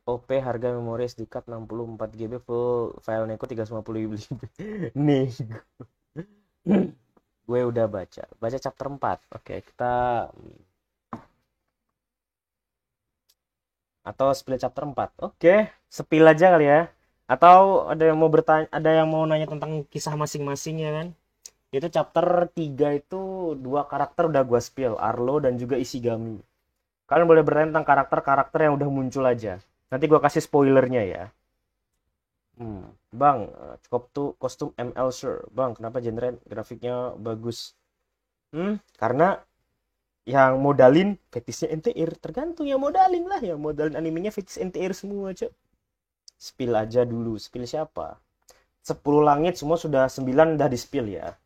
OP harga memori SD card 64 GB full file neko 350 GB. Nih, gue udah baca chapter 4. Oke, kita atau spill chapter 4. Oke, spill aja kali ya. Atau ada yang mau bertanya, ada yang mau nanya tentang kisah masing-masing ya kan? Itu chapter 3 itu dua karakter udah gua spill, Arlo dan juga Ishigami. Kalian boleh bertanya tentang karakter-karakter yang udah muncul aja. Nanti gua kasih spoilernya ya. Bang, cukup tuh kostum ML Sir. Bang, kenapa genre grafiknya bagus? Karena yang modalin fetisnya NTR. Tergantung yang modalin lah. Yang modalin animenya fetis NTR semua, cok. Spill aja dulu. Spill siapa? 10 langit semua sudah 9 udah di spill ya.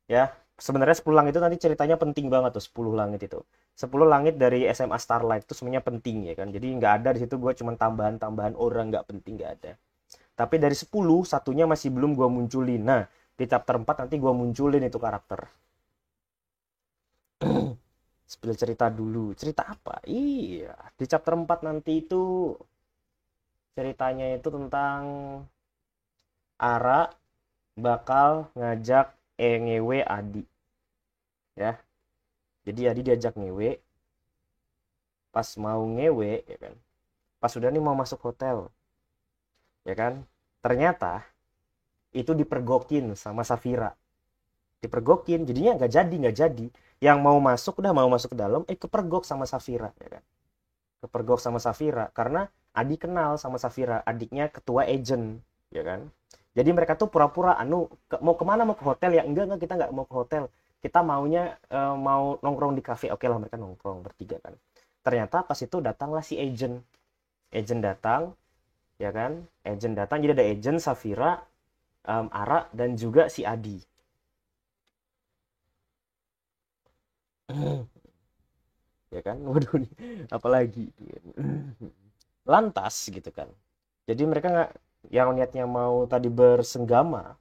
Ya, sebenarnya 10 langit itu nanti ceritanya penting banget tuh 10 langit itu. 10 langit dari SMA Starlight itu semuanya penting ya kan. Jadi nggak ada di situ gue cuma tambahan-tambahan orang nggak penting nggak ada. Tapi dari 10 satunya masih belum gue munculin. Nah, di chapter 4 nanti gue munculin itu karakter. Spill cerita dulu. Cerita apa? Iya, di chapter 4 nanti itu ceritanya itu tentang Ara bakal ngajak ngewe Adi ya. Jadi Adi diajak ngewe, pas mau ngewe ya kan. Pas sudah nih mau masuk hotel ya kan. Ternyata itu dipergokin sama Safira. Dipergokin, jadinya nggak jadi. Yang mau masuk udah mau masuk ke dalam, kepergok sama Safira ya kan. Kepergok sama Safira karena Adi kenal sama Safira, adiknya ketua agent ya kan. Jadi mereka tuh pura-pura mau kemana, mau ke hotel ya, enggak kita nggak mau ke hotel, kita maunya mau nongkrong di kafe. Oke lah, mereka nongkrong bertiga kan. Ternyata pas itu datanglah si agent datang ya kan. Agent datang, jadi ada agent, Safira, Ara dan juga si Adi. Ya kan, waduh nih apalagi. Lantas gitu kan, jadi mereka nggak, yang niatnya mau tadi bersenggama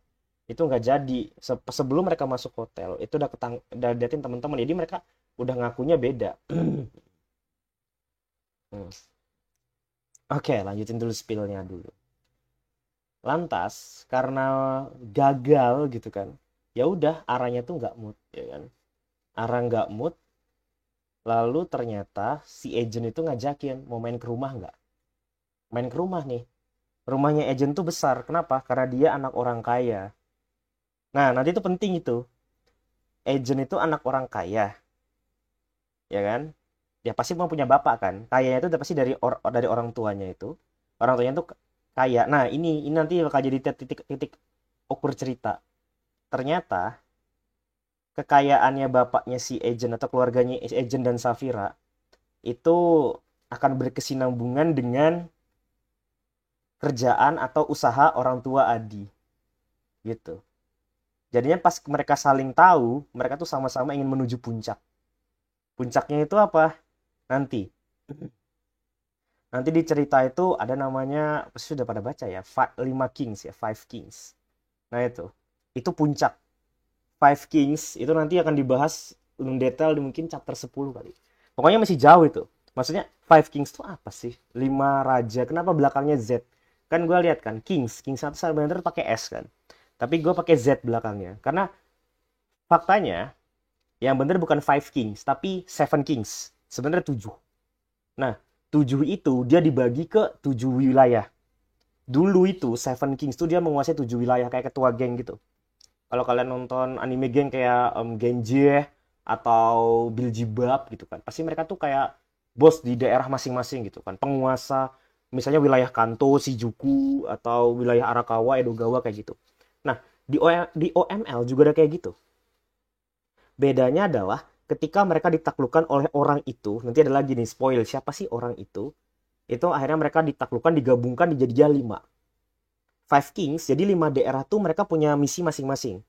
itu nggak jadi. Sebelum mereka masuk hotel itu udah liatin teman-teman, jadi mereka udah ngakunya beda. Hmm. Oke, lanjutin dulu spillnya dulu. Lantas karena gagal gitu kan, ya udah arahnya tuh nggak mood ya kan. Arah nggak mood, lalu ternyata si agent itu ngajakin mau main ke rumah nggak. Main ke rumah nih, rumahnya agent tuh besar. Kenapa? Karena dia anak orang kaya. Nah, nanti itu penting itu. Agent itu anak orang kaya, ya kan? Ya pasti mau punya bapak kan. Kayanya itu udah pasti dari orang tuanya itu. Orang tuanya itu kaya. Nah, ini nanti bakal jadi titik-titik ukur cerita. Ternyata kekayaannya bapaknya si agent atau keluarganya agent dan Safira itu akan berkesinambungan dengan kerjaan atau usaha orang tua Adi gitu. Jadinya pas mereka saling tahu, mereka tuh sama-sama ingin menuju puncak. Puncaknya itu apa? Nanti. Nanti di cerita itu ada namanya, pasti sudah pada baca ya, 5 Kings ya, Five Kings. Nah itu puncak. Five Kings itu nanti akan dibahas lebih detail di mungkin chapter 10 kali. Pokoknya masih jauh itu. Maksudnya Five Kings itu apa sih? 5 raja. Kenapa belakangnya Z? Kan gue lihat kan Kings, Kings satu sebenarnya pakai S kan. Tapi gue pakai Z belakangnya. Karena faktanya yang bener bukan Five Kings, tapi Seven Kings. Sebenarnya 7. Nah, 7 itu dia dibagi ke 7 wilayah. Dulu itu Seven Kings tuh dia menguasai 7 wilayah kayak ketua geng gitu. Kalau kalian nonton anime geng kayak Genji atau Biljibab gitu kan, pasti mereka tuh kayak bos di daerah masing-masing gitu kan, penguasa. Misalnya wilayah Kanto, Shijuku, atau wilayah Arakawa, Edogawa kayak gitu. Nah, di OML juga ada kayak gitu. Bedanya adalah ketika mereka ditaklukkan oleh orang itu, nanti ada lagi nih spoil siapa sih orang itu akhirnya mereka ditaklukkan, digabungkan jadi 5. Five Kings, jadi 5 daerah tuh mereka punya misi masing-masing.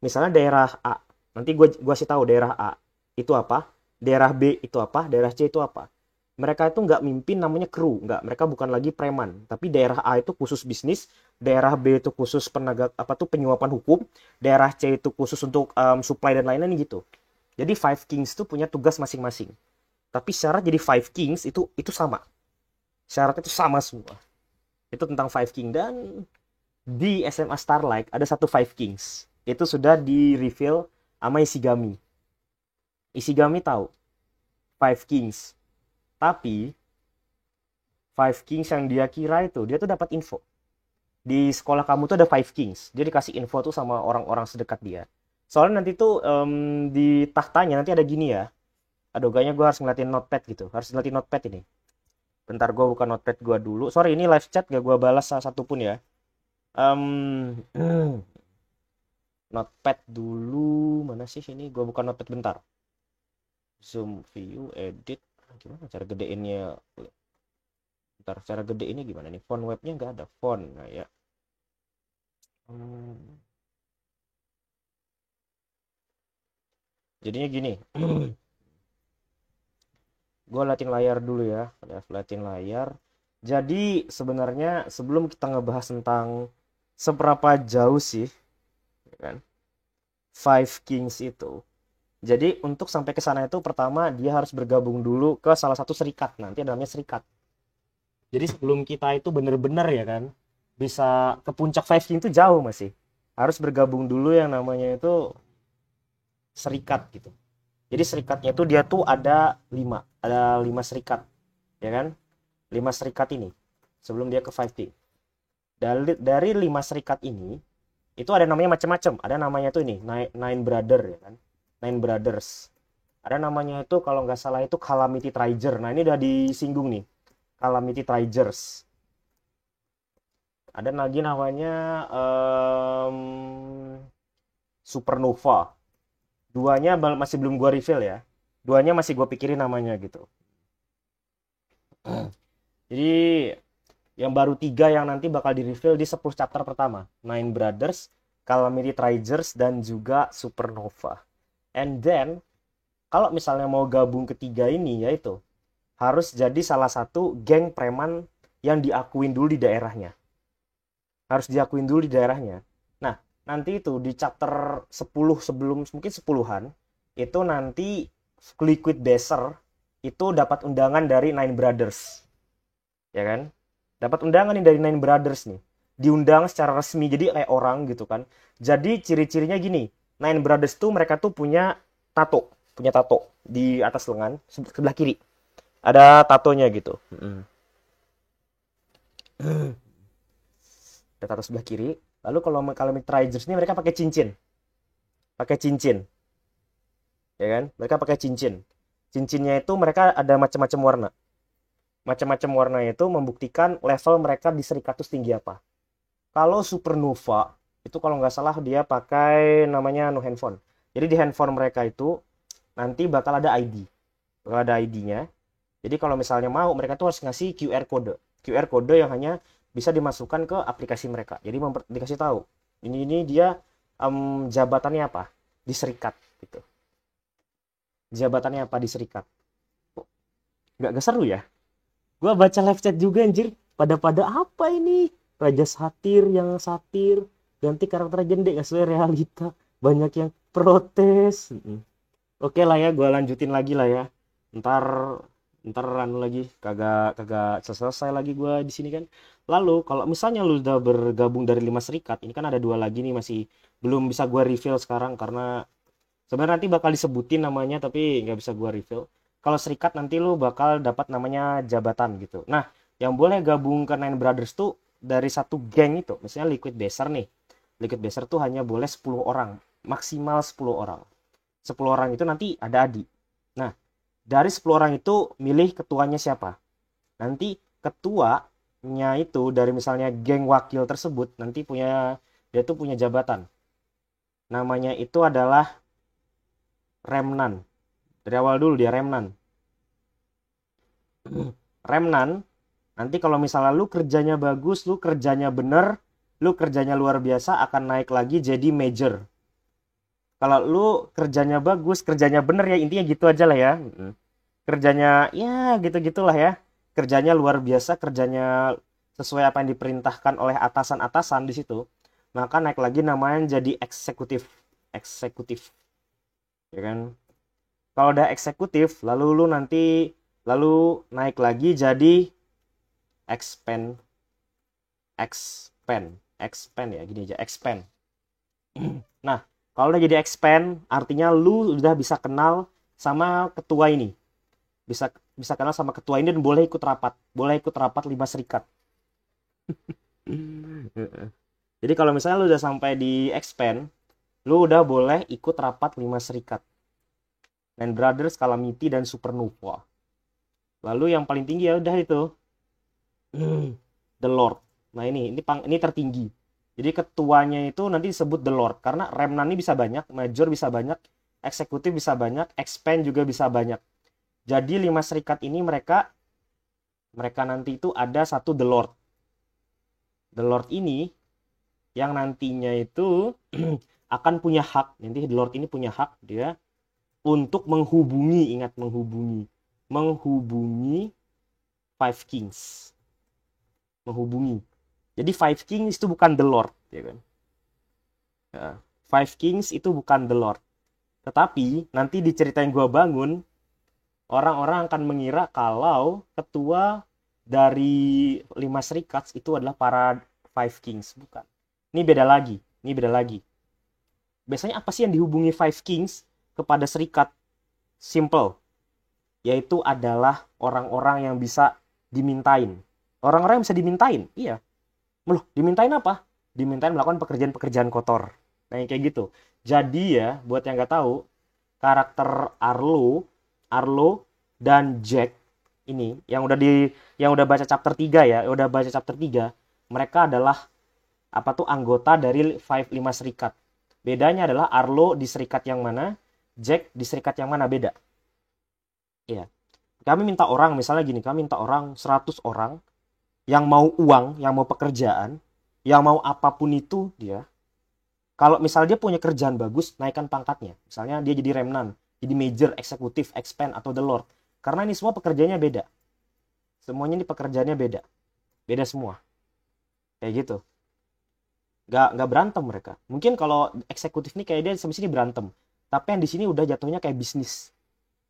Misalnya daerah A, nanti gua kasih tahu daerah A itu apa, daerah B itu apa, daerah C itu apa. Mereka itu nggak mimpin namanya kru, nggak, mereka bukan lagi preman. Tapi daerah A itu khusus bisnis, daerah B itu khusus penegak apa tuh penyuapan hukum, daerah C itu khusus untuk supply dan lain-lain gitu. Jadi Five Kings itu punya tugas masing-masing. Tapi syarat jadi Five Kings itu sama. Syaratnya itu sama semua. Itu tentang Five King. Dan di SMA Starlight ada satu Five Kings. Itu sudah di reveal sama Ishigami. Ishigami tahu Five Kings. Tapi Five Kings yang dia kira itu, dia tuh dapat info. Di sekolah kamu tuh ada Five Kings. Dia dikasih info tuh sama orang-orang sedekat dia. Soalnya nanti tuh di tahtanya nanti ada gini ya. Aduh, kayaknya gue harus ngeliatin notepad gitu. Harus ngeliatin notepad ini. Bentar, gue buka notepad gue dulu. Sorry, ini live chat gak gue balas salah satu pun ya. Um, notepad dulu. Mana sih ini? Gue buka notepad bentar. Zoom view, edit. Gimana cara gedeinnya? Bentar, cara gede ini gimana nih? Font webnya nggak ada font. Nah ya. Jadinya gini. Gue liatin layar dulu ya. Liatin layar. Jadi sebenarnya sebelum kita ngebahas tentang seberapa jauh sih, ya kan, Five Kings itu. Jadi untuk sampai ke sana itu pertama dia harus bergabung dulu ke salah satu serikat. Nanti ada namanya serikat. Jadi sebelum kita itu bener-bener ya kan bisa ke puncak Five King itu jauh masih. Harus bergabung dulu yang namanya itu serikat gitu. Jadi serikatnya itu dia tuh ada lima serikat, ya kan? Lima serikat ini sebelum dia ke Five King. Dari lima serikat ini itu ada namanya macam-macam. Ada namanya tuh ini Nine Brother ya kan? Nine Brothers. Ada namanya itu kalau nggak salah itu Calamity Trigger. Nah ini udah disinggung nih, Calamity Trigers. Ada lagi namanya Supernova. Duanya masih belum gua reveal ya. Duanya masih gua pikirin namanya gitu. Jadi yang baru 3 yang nanti bakal di reveal di 10 chapter pertama. Nine Brothers, Calamity Trigers, dan juga Supernova. And then kalau misalnya mau gabung ketiga ini yaitu harus jadi salah satu geng preman yang diakuin dulu di daerahnya. Harus diakuin dulu di daerahnya. Nah, nanti itu di chapter 10 sebelum mungkin 10-an itu nanti Liquid Desert itu dapat undangan dari Nine Brothers. Ya kan? Dapat undangan nih dari Nine Brothers nih. Diundang secara resmi jadi kayak orang gitu kan. Jadi ciri-cirinya gini, Nine Brothers tuh mereka tuh punya tato di atas lengan sebelah kiri. Ada tatonya gitu. Ada tato sebelah kiri. Lalu kalau Trigers ini mereka pakai cincin. Pakai cincin. Ya kan? Mereka pakai cincin. Cincinnya itu mereka ada macam-macam warna. Macam-macam warna itu membuktikan level mereka di serikat itu tinggi apa. Kalau Supernova itu kalau nggak salah dia pakai namanya no handphone. Jadi di handphone mereka itu nanti bakal ada ID. Bakal ada ID-nya. Jadi kalau misalnya mau mereka tuh harus ngasih QR kode. QR kode yang hanya bisa dimasukkan ke aplikasi mereka. Jadi dikasih tahu. Ini dia jabatannya apa di serikat gitu. Jabatannya apa di serikat. Nggak seru ya? Gua baca live chat juga anjir. Pada apa ini? Raja satir yang satir. Ganti karakter jende gak sesuai realita. Banyak yang protes. Oke lah ya, gue lanjutin lagi lah ya. Ntar anu lagi kagak selesai lagi gue di sini kan. Lalu kalau misalnya lu udah bergabung dari 5 serikat, ini kan ada 2 lagi nih masih belum bisa gue reveal sekarang karena sebenarnya nanti bakal disebutin namanya tapi nggak bisa gue reveal. Kalau serikat nanti lu bakal dapat namanya jabatan gitu. Nah, yang boleh gabung ke Nine Brothers tuh dari satu geng itu, misalnya Liquid Desert nih. Liquid Desert tuh hanya boleh 10 orang, maksimal 10 orang. 10 orang itu nanti ada Adi. Nah, dari 10 orang itu milih ketuanya siapa. Nanti ketuanya itu dari misalnya geng wakil tersebut nanti dia tuh punya jabatan. Namanya itu adalah Remnan. Dari awal dulu dia Remnan. Remnan, nanti kalau misalnya lu kerjanya bagus, lu kerjanya bener, lu kerjanya luar biasa akan naik lagi jadi major. Kalau lu kerjanya bagus, kerjanya bener ya intinya gitu aja lah ya. Kerjanya ya gitu-gitulah ya. Kerjanya luar biasa, kerjanya sesuai apa yang diperintahkan oleh atasan-atasan di situ. Maka naik lagi namanya jadi eksekutif. Eksekutif. Ya kan? Kalau udah eksekutif, lalu naik lagi jadi expand, expand ya, gini aja, expand. Nah, kalau udah jadi expand, artinya lu udah bisa kenal sama ketua ini. Bisa bisa kenal sama ketua ini dan boleh ikut rapat. Boleh ikut rapat 5 serikat. Jadi kalau misalnya lu udah sampai di expand, lu udah boleh ikut rapat 5 serikat. Man Brothers, Calamity, dan Supernova. Lalu yang paling tinggi ya udah itu. The Lord. Nah ini tertinggi. Jadi ketuanya itu nanti disebut The Lord karena remnant ini bisa banyak, major bisa banyak, eksekutif bisa banyak, expand juga bisa banyak. Jadi 5 serikat ini mereka nanti itu ada satu The Lord. The Lord ini yang nantinya itu akan punya hak. Nanti The Lord ini punya hak dia untuk menghubungi, ingat menghubungi Five Kings. Menghubungi. Jadi Five Kings itu bukan The Lord, ya kan? Ya, Five Kings itu bukan The Lord. Tetapi nanti di cerita yang gue bangun, orang-orang akan mengira kalau ketua dari 5 serikat itu adalah para Five Kings. Bukan. Ini beda lagi. Biasanya apa sih yang dihubungi Five Kings kepada serikat? Simple. Yaitu adalah orang-orang yang bisa dimintain. Orang-orang yang bisa dimintain, iya. Loh, dimintain apa? Dimintain melakukan pekerjaan-pekerjaan kotor. Nah, yang kayak gitu. Jadi ya, buat yang nggak tahu, karakter Arlo dan Jack ini yang udah baca chapter 3 ya, udah baca chapter 3, mereka adalah anggota dari 5 serikat. Bedanya adalah Arlo di serikat yang mana, Jack di serikat yang mana, beda. Iya. Kami minta orang, misalnya gini, kami minta orang 100 orang yang mau uang, yang mau pekerjaan, yang mau apapun itu dia. Kalau misalnya dia punya kerjaan bagus, naikkan pangkatnya. Misalnya dia jadi remnant, jadi major, eksekutif, expand, atau the lord. Karena ini semua pekerjaannya beda. Semuanya ini pekerjaannya beda. Beda semua. Kayak gitu. Nggak berantem mereka. Mungkin kalau eksekutif nih kayak dia sampai sini berantem. Tapi yang di sini udah jatuhnya kayak bisnis.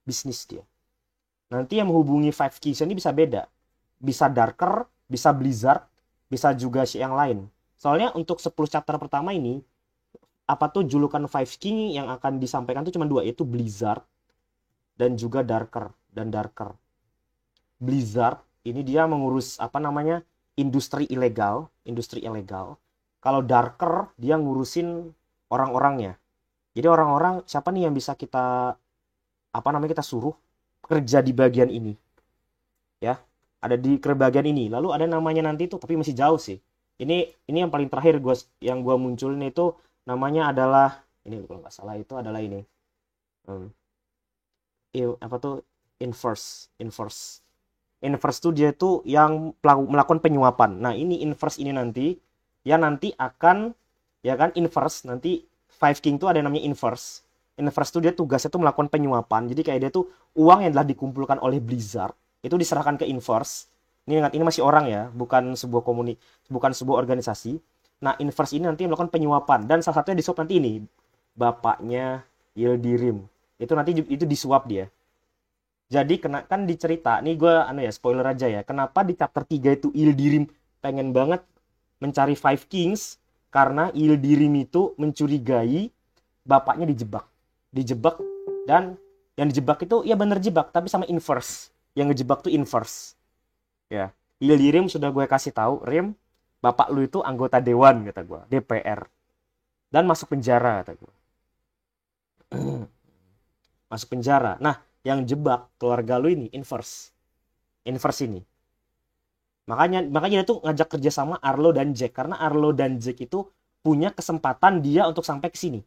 Bisnis dia. Nanti yang menghubungi Five Kings ini bisa beda. Bisa Darker, bisa Blizzard, bisa juga yang lain. Soalnya untuk 10 chapter pertama ini, julukan Five King yang akan disampaikan tuh cuma 2, yaitu Blizzard dan juga Darker. Blizzard ini dia mengurus industri ilegal. Kalau Darker dia ngurusin orang-orangnya. Jadi orang-orang siapa nih yang bisa kita kita suruh kerja di bagian ini. Ya, ada di bagian ini. Lalu ada namanya nanti itu, tapi masih jauh sih. Ini yang paling terakhir yang gua munculin itu namanya adalah ini, kalau nggak salah itu adalah ini. Inverse tuh dia tuh yang melakukan penyuapan. Nah, ini inverse ini nanti akan ya kan inverse nanti Five King tuh ada yang namanya inverse. Inverse tuh dia tugasnya tuh melakukan penyuapan. Jadi kayak dia tuh uang yang telah dikumpulkan oleh Blizzard itu diserahkan ke Inverse. Ini masih orang ya, bukan sebuah organisasi. Nah, Inverse ini nanti melakukan penyuapan dan salah satunya disuap nanti ini bapaknya Yildirim. Itu nanti itu disuap dia. Jadi kan dicerita, nih gue spoiler aja ya. Kenapa di chapter 3 itu Yildirim pengen banget mencari Five Kings karena Yildirim itu mencurigai bapaknya dijebak dan yang dijebak itu ya bener jebak tapi sama Inverse. Yang ngejebak tuh Inverse. Ya, Yildirim sudah gue kasih tahu, Rim, bapak lu itu anggota dewan kata gue, DPR. Dan masuk penjara kata gue. Masuk penjara. Nah, yang jebak keluarga lu ini Inverse. Inverse ini. Makanya dia tuh ngajak kerja sama Arlo dan Jack karena Arlo dan Jack itu punya kesempatan dia untuk sampai ke sini.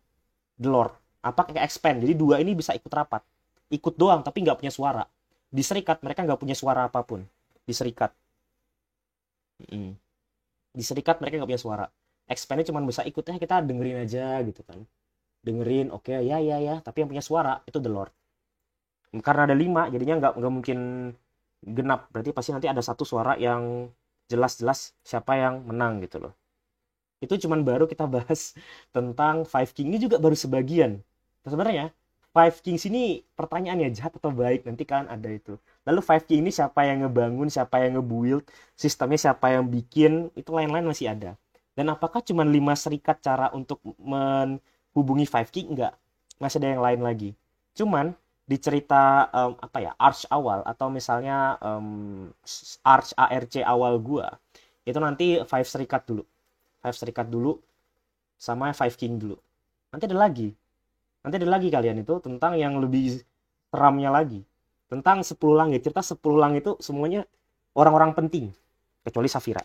The Lord. Kayak expand. Jadi dua ini bisa ikut rapat. Ikut doang tapi nggak punya suara. Di serikat mereka nggak punya suara apapun. Di serikat mereka nggak punya suara. Expandnya cuma bisa ikutnya kita dengerin aja gitu kan. Dengerin, oke, ya. Tapi yang punya suara itu The Lord. Karena ada 5, jadinya nggak mungkin genap. Berarti pasti nanti ada satu suara yang jelas-jelas siapa yang menang gitu loh. Itu cuman baru kita bahas tentang Five King ini juga baru sebagian. Sebenarnya Five Kings ini pertanyaannya jahat atau baik, nanti kan ada itu. Lalu Five King ini siapa yang ngebangun, siapa yang nge-build, sistemnya siapa yang bikin, itu lain-lain masih ada. Dan apakah cuma 5 serikat cara untuk menghubungi Five King? Enggak, masih ada yang lain lagi. Cuman di cerita apa ya, Arch awal atau misalnya Arch ARC awal gua, itu nanti Five serikat dulu sama Five King dulu. Nanti ada lagi kalian itu tentang yang lebih seramnya lagi, tentang 10 langit. Cerita 10 langit itu semuanya orang-orang penting kecuali Safira,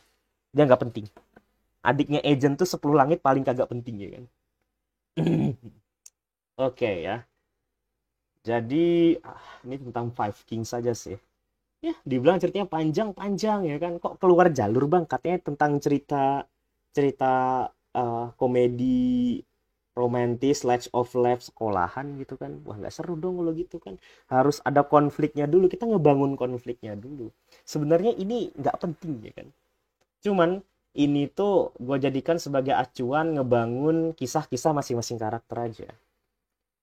dia nggak penting. Adiknya Agent tuh 10 langit paling kagak penting ya kan. Oke ya, jadi ini tentang Five King saja sih ya. Dibilang ceritanya panjang-panjang ya kan, kok keluar jalur bang, katanya tentang cerita cerita komedi romantis Latch of Life sekolahan gitu kan. Wah nggak seru dong kalau gitu kan, harus ada konfliknya dulu, kita ngebangun konfliknya dulu. Sebenarnya ini nggak penting ya kan, cuman ini tuh gue jadikan sebagai acuan ngebangun kisah-kisah masing-masing karakter aja,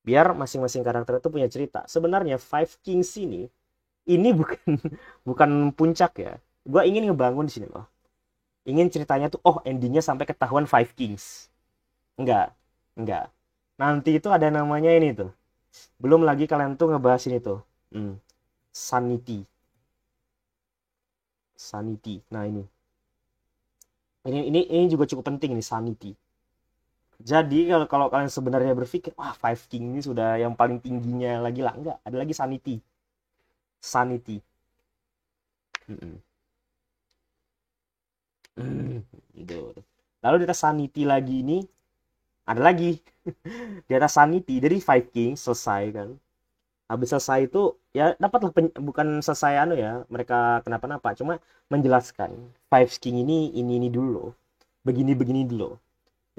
biar masing-masing karakter itu punya cerita. Sebenarnya Five Kings ini bukan bukan puncak ya, gue ingin ngebangun di sini loh, ingin ceritanya tuh oh endingnya sampai ketahuan Five Kings. Enggak, nanti itu ada namanya ini tuh, belum lagi kalian tuh ngebahas ini tuh, sanity. Nah ini juga cukup penting nih, sanity. Jadi kalau kalian sebenarnya berpikir wah Five King ini sudah yang paling tingginya lagi lah, enggak, ada lagi sanity. Mm-mm. Gitu. Lalu di atas sanity lagi ini ada lagi di atas sanity dari Five King selesai kan. Habis selesai itu ya dapatlah bukan selesai anu ya, mereka kenapa-napa, cuma menjelaskan Five King ini dulu loh, begini dulu.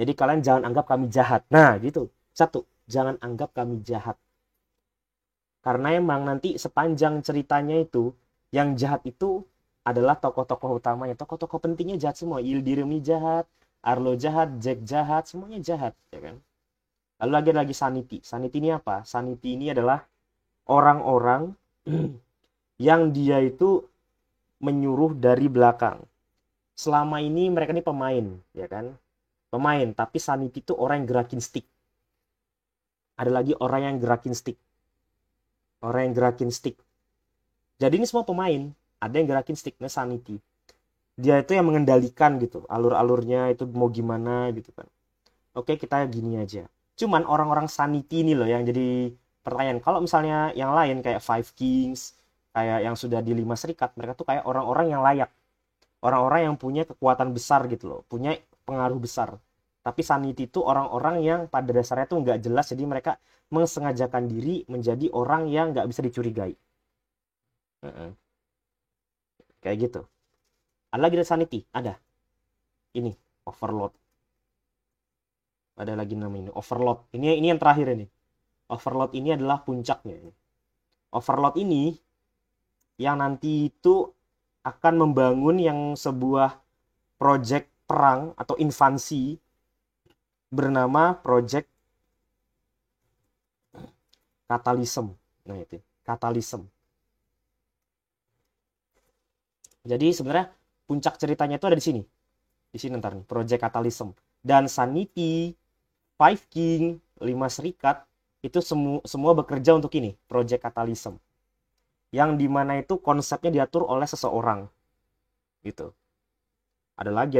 Jadi kalian jangan anggap kami jahat. Nah gitu, satu, jangan anggap kami jahat, karena emang nanti sepanjang ceritanya itu yang jahat itu adalah tokoh-tokoh utamanya, tokoh-tokoh pentingnya jahat semua. Yildirim jahat, Arlo jahat, Jack jahat, semuanya jahat ya kan. Lalu lagi sanity. Sanity ini apa? Sanity ini adalah orang-orang yang dia itu menyuruh dari belakang. Selama ini mereka ini pemain ya kan, pemain, tapi sanity itu orang yang gerakin stick. Ada lagi orang yang gerakin stick. Jadi ini semua pemain, ada yang gerakin sticknya sanity. Dia itu yang mengendalikan gitu, alur-alurnya itu mau gimana gitu kan. Oke, kita gini aja. Cuman orang-orang sanity ini loh yang jadi pertanyaan. Kalau misalnya yang lain kayak Five Kings, kayak yang sudah di 5 serikat, mereka tuh kayak orang-orang yang layak. Orang-orang yang punya kekuatan besar gitu loh, punya pengaruh besar. Tapi sanity itu orang-orang yang pada dasarnya tuh nggak jelas, jadi mereka mensengajakan diri menjadi orang yang nggak bisa dicurigai. Kayak gitu. Ada lagi dari sanity, ada ini Overlord. Ada lagi namanya Overlord. Ini yang terakhir ini. Overlord ini adalah puncaknya. Overlord ini yang nanti itu akan membangun yang sebuah project perang atau invasi bernama Project Catalysm. Nah itu, Catalysm. Jadi sebenarnya puncak ceritanya itu ada di sini. Di sini ntar nih, Project Catalysm. Dan Sanity, Five King, 5 serikat itu semua bekerja untuk ini, Project Catalysm. Yang dimana itu konsepnya diatur oleh seseorang. Gitu. Ada lagi.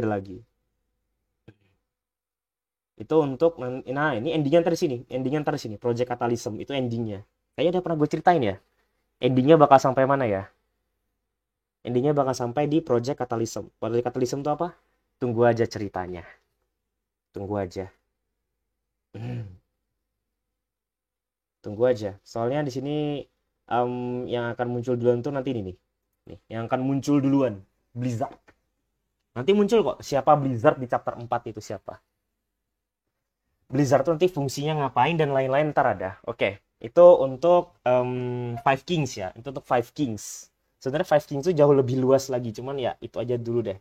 Itu untuk, nah ini endingnya ntar di sini, Project Catalysm itu endingnya. Kayaknya udah pernah gue ceritain ya. Endingnya bakal sampai mana ya? Endingnya bakal sampai di Project Catalysm. Project Catalysm itu apa? Tunggu aja ceritanya. Tunggu aja. Tunggu aja. Soalnya di sini yang akan muncul duluan tuh nanti ini nih. Yang akan muncul duluan, Blizzard. Nanti muncul kok siapa Blizzard di chapter 4 itu siapa. Blizzard tuh nanti fungsinya ngapain dan lain-lain ntar ada. Oke, itu untuk Five Kings ya. Itu untuk Five Kings. Sebenarnya Five Kings itu jauh lebih luas lagi, cuman ya itu aja dulu deh.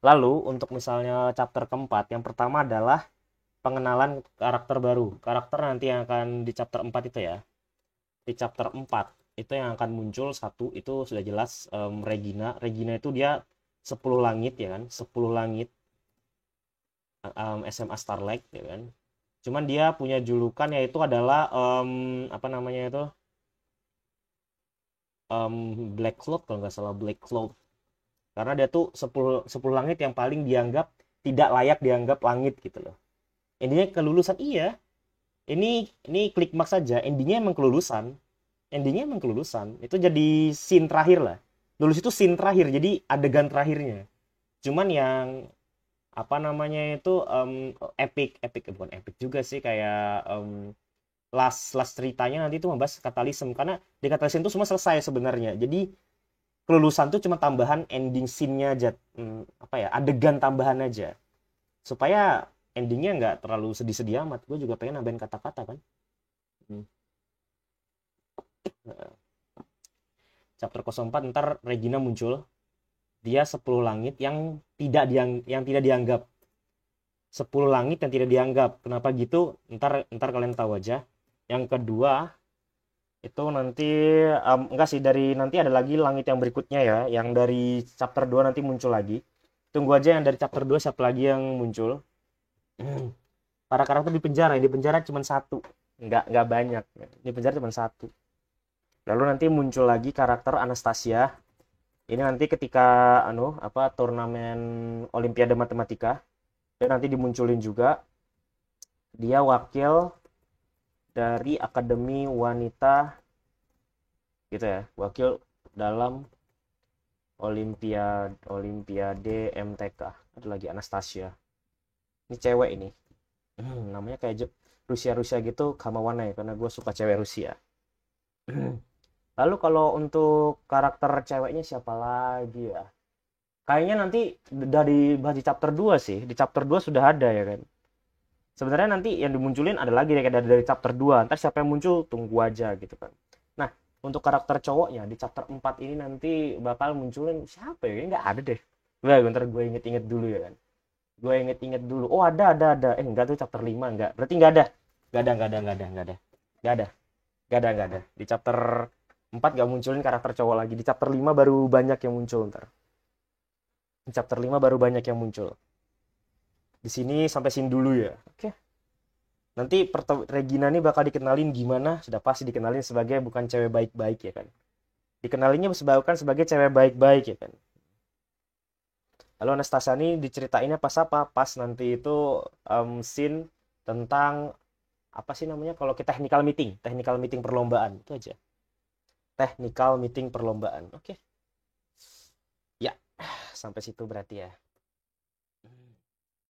Lalu untuk misalnya chapter keempat, yang pertama adalah pengenalan karakter baru. Karakter nanti yang akan di chapter 4 itu ya. Di chapter 4 itu yang akan muncul satu itu sudah jelas Regina. Regina itu dia 10 langit ya kan, 10 langit SMA Starlight ya kan. Cuman dia punya julukan yaitu adalah apa namanya itu Black Cloud kalau nggak salah, Black Cloud. Karena dia tuh 10 langit yang paling dianggap tidak layak dianggap langit gitu loh. Endingnya kelulusan iya. Ini klik mark saja, endingnya emang kelulusan. Endingnya emang kelulusan. Itu jadi scene terakhir lah. Lulus itu scene terakhir, jadi adegan terakhirnya. Cuman yang apa namanya itu epic bukan epic juga sih, kayak last ceritanya nanti itu membahas katalisme, karena di katalisme itu semua selesai sebenarnya. Jadi kelulusan tuh cuma tambahan ending scene-nya aja, apa ya, adegan tambahan aja supaya endingnya nggak terlalu sedih-sedih amat. Gue juga pengen nambahin kata-kata kan. Chapter 04 ntar Regina muncul, dia 10 langit yang tidak dianggap, 10 langit yang tidak dianggap. Kenapa gitu? Ntar kalian tahu aja. Yang kedua itu nanti enggak sih, dari nanti ada lagi langit yang berikutnya ya, yang dari chapter 2 nanti muncul lagi. Tunggu aja yang dari chapter 2 siapa lagi yang muncul. Para karakter di penjara cuma satu, nggak banyak, di penjara cuma satu. Lalu nanti muncul lagi karakter Anastasia. Ini nanti ketika turnamen Olimpiade Matematika, dan nanti dimunculin juga. Dia wakil dari Akademi Wanita gitu ya, wakil dalam Olimpiade MTK. Ada lagi Anastasia. Ini cewek ini. Namanya kayak Rusia gitu, Kamawana ya, karena gue suka cewek Rusia. Lalu kalau untuk karakter ceweknya siapa lagi ya? Kayaknya nanti dari bahas di chapter 2 sih. Di chapter 2 sudah ada ya kan. Sebenarnya nanti yang dimunculin ada lagi kayak dari chapter 2. Ntar siapa yang muncul tunggu aja gitu kan. Nah, untuk karakter cowoknya di chapter 4 ini nanti bakal munculin siapa ya? Nggak ada deh. Bentar gue inget-inget dulu ya kan. Gue inget-inget dulu. Oh ada. Enggak tuh chapter 5 enggak. Berarti enggak ada. Enggak ada. Di chapter 4 gak munculin karakter cowok lagi. Di chapter 5 baru banyak yang muncul ntar. Di chapter 5 baru banyak yang muncul. Di sini sampai sini dulu ya. Oke. Nanti Regina nih bakal dikenalin gimana? Sudah pasti dikenalin sebagai bukan cewek baik-baik ya kan. Dikenalinnya bukan sebagai cewek baik-baik ya kan. Lalu Anastasia nih diceritainnya pas apa? Pas nanti itu scene tentang apa sih namanya? Kalau kita technical meeting perlombaan itu aja. Technical meeting perlombaan. Oke. Ya, sampai situ berarti ya.